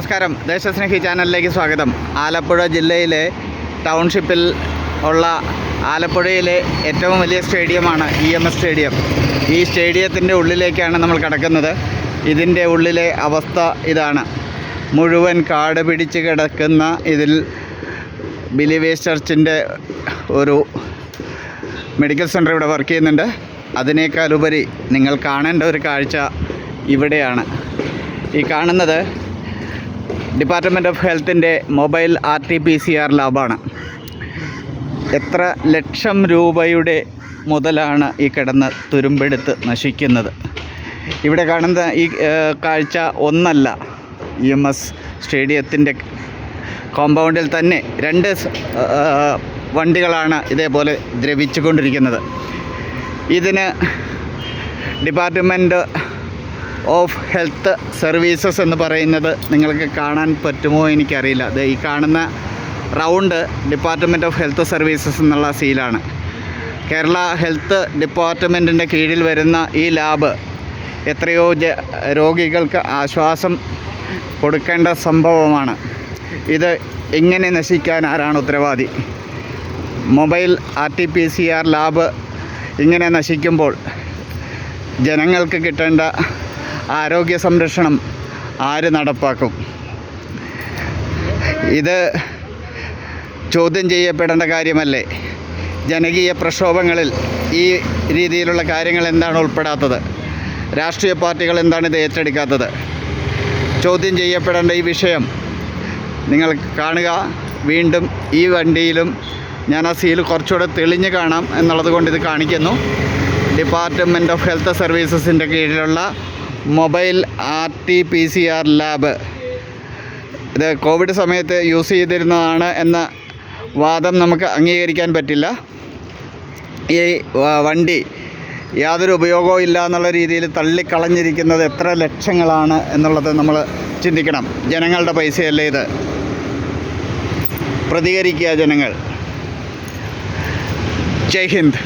നമസ്കാരം, ദേശസ്നേഹി ചാനലിലേക്ക് സ്വാഗതം. ആലപ്പുഴ ജില്ലയിലെ ടൗൺഷിപ്പിൽ ഉള്ള ആലപ്പുഴയിലെ ഏറ്റവും വലിയ സ്റ്റേഡിയമാണ് EMS സ്റ്റേഡിയം. ഈ സ്റ്റേഡിയത്തിൻ്റെ ഉള്ളിലേക്കാണ് നമ്മൾ കടക്കുന്നത്. ഇതിൻ്റെ ഉള്ളിലെ അവസ്ഥ ഇതാണ്. മുഴുവൻ കാട് പിടിച്ച് കിടക്കുന്ന ഇതിൽ ബിലീവേഴ്സ് ചർച്ചിൻ്റെ ഒരു മെഡിക്കൽ സെൻ്റർ ഇവിടെ വർക്ക് ചെയ്യുന്നുണ്ട്. അതിനേക്കാളുപരി നിങ്ങൾ കാണേണ്ട ഒരു കാഴ്ച ഇവിടെയാണ്. ഈ കാണുന്നത് ഡിപ്പാർട്ട്മെൻറ്റ് ഓഫ് ഹെൽത്തിൻ്റെ മൊബൈൽ RT-PCR ലാബാണ്. എത്ര ലക്ഷം രൂപയുടെ മുതലാണ് ഈ കിടന്ന് തുരുമ്പെടുത്ത് നശിക്കുന്നത്. ഇവിടെ കാണുന്ന ഈ കാഴ്ച ഒന്നല്ല. EMS സ്റ്റേഡിയത്തിൻ്റെ കോമ്പൗണ്ടിൽ തന്നെ 2 വണ്ടികളാണ് ഇതേപോലെ ദ്രവിച്ചു കൊണ്ടിരിക്കുന്നത്. ഇതിന് ഡിപ്പാർട്ട്മെൻറ്റ് ഓഫ് ഹെൽത്ത് സർവീസസ് എന്ന് പറയുന്നത് നിങ്ങൾക്ക് കാണാൻ പറ്റുമോ എനിക്കറിയില്ല. അത് ഈ കാണുന്ന round department of health services എന്നുള്ള സീലാണ്. കേരള ഹെൽത്ത് ഡിപ്പാർട്ട്മെൻറ്റിൻ്റെ കീഴിൽ വരുന്ന ഈ ലാബ് എത്രയോ രോഗികൾക്ക് ആശ്വാസം കൊടുക്കേണ്ട സംഭവമാണ്. ഇത് ഇങ്ങനെ നശിക്കാൻ ആരാണ് ഉത്തരവാദി? മൊബൈൽ RT-PCR ലാബ് ഇങ്ങനെ നശിക്കുമ്പോൾ ജനങ്ങൾക്ക് കിട്ടേണ്ട ആരോഗ്യ സംരക്ഷണം ആര് നടപ്പാക്കും? ഇത് ചോദ്യം ചെയ്യപ്പെടേണ്ട കാര്യമല്ലേ? ജനകീയ പ്രക്ഷോഭങ്ങളിൽ ഈ രീതിയിലുള്ള കാര്യങ്ങൾ എന്താണ് ഉൾപ്പെടാത്തത്? രാഷ്ട്രീയ പാർട്ടികൾ എന്താണ് ഇത് ഏറ്റെടുക്കാത്തത്? ചോദ്യം ചെയ്യപ്പെടേണ്ട ഈ വിഷയം നിങ്ങൾ കാണുക. വീണ്ടും ഈ വണ്ടിയിലും ഞാൻ ആ സീൽ കുറച്ചുകൂടെ തെളിഞ്ഞ് കാണാം എന്നുള്ളത് കൊണ്ട് ഇത് കാണിക്കുന്നു. ഡിപ്പാർട്ട്മെൻറ്റ് ഓഫ് ഹെൽത്ത് സർവീസസിൻ്റെ കീഴിലുള്ള മൊബൈൽ RT-PCR ലാബ്. ഇത് കോവിഡ് സമയത്ത് യൂസ് ചെയ്തിരുന്നതാണ് എന്ന വാദം നമുക്ക് അംഗീകരിക്കാൻ പറ്റില്ല. ഈ വണ്ടി യാതൊരു ഉപയോഗവും ഇല്ല എന്നുള്ള രീതിയിൽ തള്ളിക്കളഞ്ഞിരിക്കുന്നത് എത്ര ലക്ഷങ്ങളാണ് എന്നുള്ളത് നമ്മൾ ചിന്തിക്കണം. ജനങ്ങളുടെ പൈസയല്ലേ ഇത്? പ്രതികരിക്കുക ജനങ്ങൾ. ജയ് ഹിന്ദ്.